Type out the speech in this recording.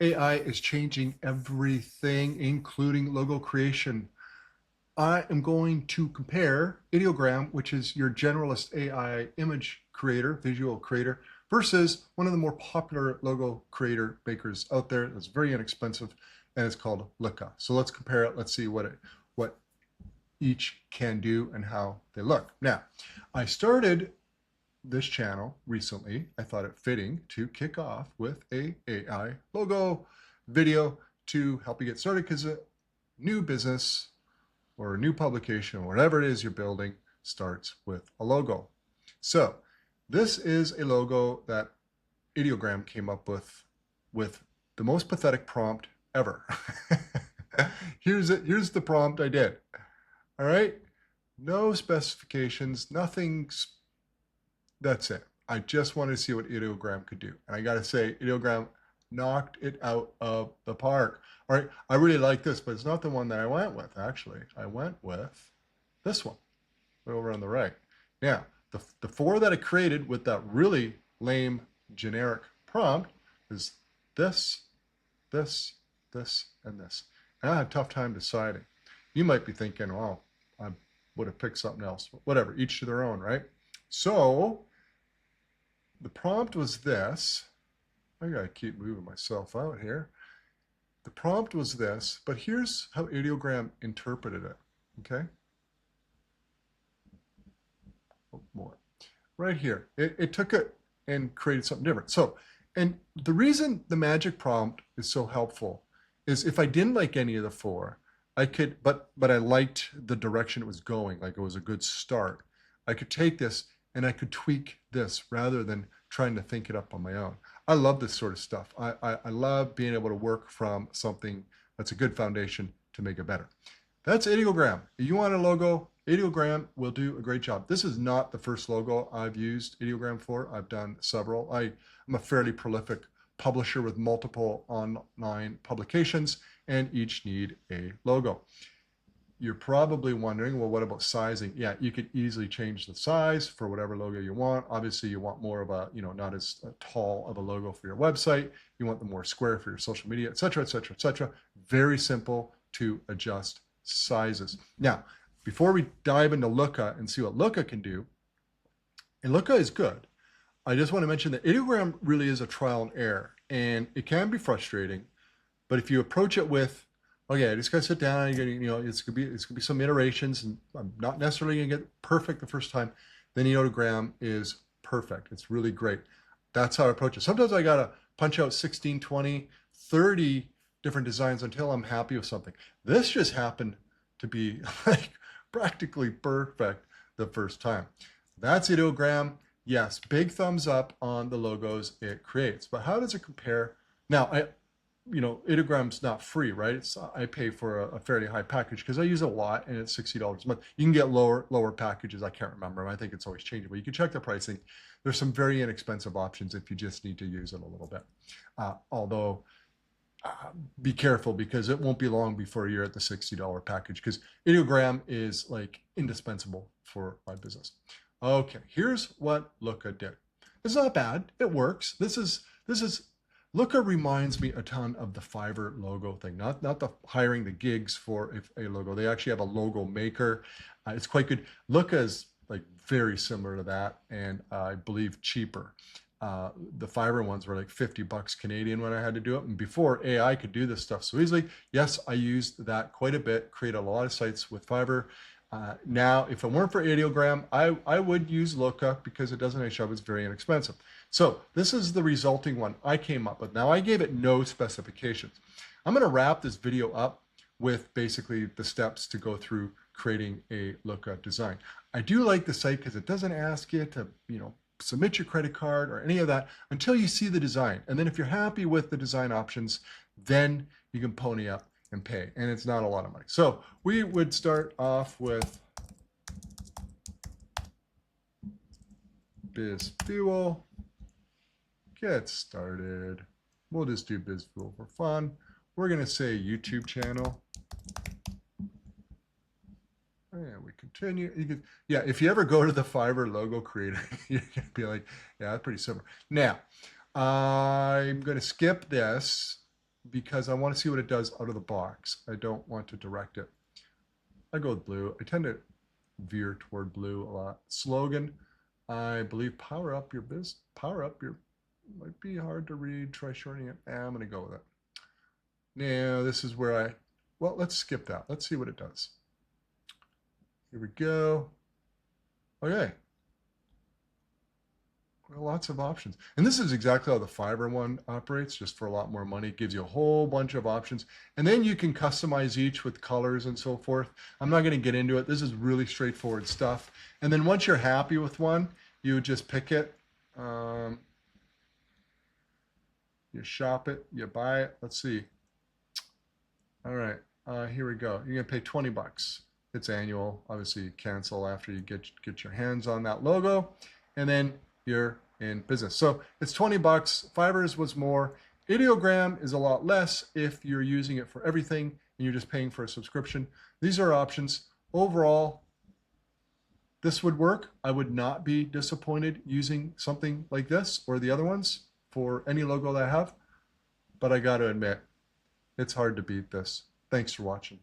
AI is changing everything, including logo creation. I am going to compare Ideogram, which is your generalist AI image creator, visual creator, versus one of the more popular logo creator makers out there that's very inexpensive, and it's called Looka. So let's compare it. Let's see what each can do and how they look. Now, I started this channel recently. I thought it fitting to kick off with a AI logo video to help you get started, because a new business or a new publication or whatever it is you're building starts with a logo. So this is a logo that Ideogram came up with the most pathetic prompt ever. Here's the prompt I did. All right, no specifications, nothing's. That's it. I just wanted to see what Ideogram could do. And I got to say, Ideogram knocked it out of the park. All right, I really like this, but it's not the one that I went with, actually. I went with this one, right over on the right. Now, the four that I created with that really lame generic prompt is this, this, this, and this. And I had a tough time deciding. You might be thinking, oh, I would have picked something else. Whatever, each to their own, right? So the prompt was this. I gotta keep moving myself out here. The prompt was this, but here's how Ideogram interpreted it, okay? Oh, more. Right here, it took it and created something different. So, and the reason the magic prompt is so helpful is if I didn't like any of the four, I could, but I liked the direction it was going, like it was a good start. I could take this and I could tweak this rather than trying to think it up on my own. I love this sort of stuff. I love being able to work from something that's a good foundation to make it better. That's Ideogram. If you want a logo, Ideogram will do a great job. This is not the first logo I've used Ideogram for. I've done several. I'm a fairly prolific publisher with multiple online publications, and each need a logo. You're probably wondering, well, what about sizing? Yeah, you could easily change the size for whatever logo you want. Obviously, you want more of a, not as tall of a logo for your website. You want the more square for your social media, et cetera, et cetera, et cetera. Very simple to adjust sizes. Now, before we dive into Looka and see what Looka can do, and Looka is good, I just want to mention that Ideogram really is a trial and error, and it can be frustrating, but if you approach it with, okay, I just got to sit down, it's gonna be some iterations, and I'm not necessarily gonna get perfect the first time, then Ideogram is perfect. It's really great. That's how I approach it. Sometimes I gotta punch out 16, 20, 30 different designs until I'm happy with something. This just happened to be like practically perfect the first time. That's Ideogram. Yes, big thumbs up on the logos it creates. But how does it compare? Now, Ideogram's not free, right? I pay for a fairly high package because I use it a lot, and it's $60 a month. You can get lower packages. I can't remember. I think it's always changing, but you can check the pricing. There's some very inexpensive options if you just need to use it a little bit. Although, be careful, because it won't be long before you're at the $60 package, because Ideogram is like indispensable for my business. Okay, here's what Looka did. It's not bad. It works. This is Looka reminds me a ton of the Fiverr logo thing, not the hiring the gigs for a logo. They actually have a logo maker. It's quite good. Looka is like very similar to that, and I believe cheaper. The Fiverr ones were like 50 bucks Canadian when I had to do it. And before AI could do this stuff so easily, yes, I used that quite a bit, created a lot of sites with Fiverr. Now, if it weren't for Ideogram, I would use Looka because it does a nice job. It's very inexpensive. So this is the resulting one I came up with. Now, I gave it no specifications. I'm going to wrap this video up with basically the steps to go through creating a Looka design. I do like the site because it doesn't ask you to, submit your credit card or any of that until you see the design. And then if you're happy with the design options, then you can pony up and pay, and it's not a lot of money. So we would start off with BizFuel. Get started. We'll just do BizFuel for fun. We're going to say YouTube channel. And we continue. If you ever go to the Fiverr logo creator, you're going to be like, yeah, that's pretty similar. Now, I'm going to skip this because I want to see what it does out of the box. I don't want to direct it. I go with blue. I tend to veer toward blue a lot. Slogan, I believe power up your business. Power up your, might be hard to read. Try shortening it. I'm going to go with it. Now, this is where well, let's skip that. Let's see what it does. Here we go. Okay. Well, lots of options. And this is exactly how the Fiverr one operates, just for a lot more money. It gives you a whole bunch of options. And then you can customize each with colors and so forth. I'm not going to get into it. This is really straightforward stuff. And then once you're happy with one, you just pick it. You shop it, you buy it. Let's see. All right, here we go. You're going to pay 20 bucks. It's annual. Obviously, you cancel after you get your hands on that logo. And then you're in business. So it's 20 bucks. Fiverr's was more. Ideogram is a lot less if you're using it for everything and you're just paying for a subscription. These are options. Overall, this would work. I would not be disappointed using something like this or the other ones for any logo that I have. But I got to admit, it's hard to beat this. Thanks for watching.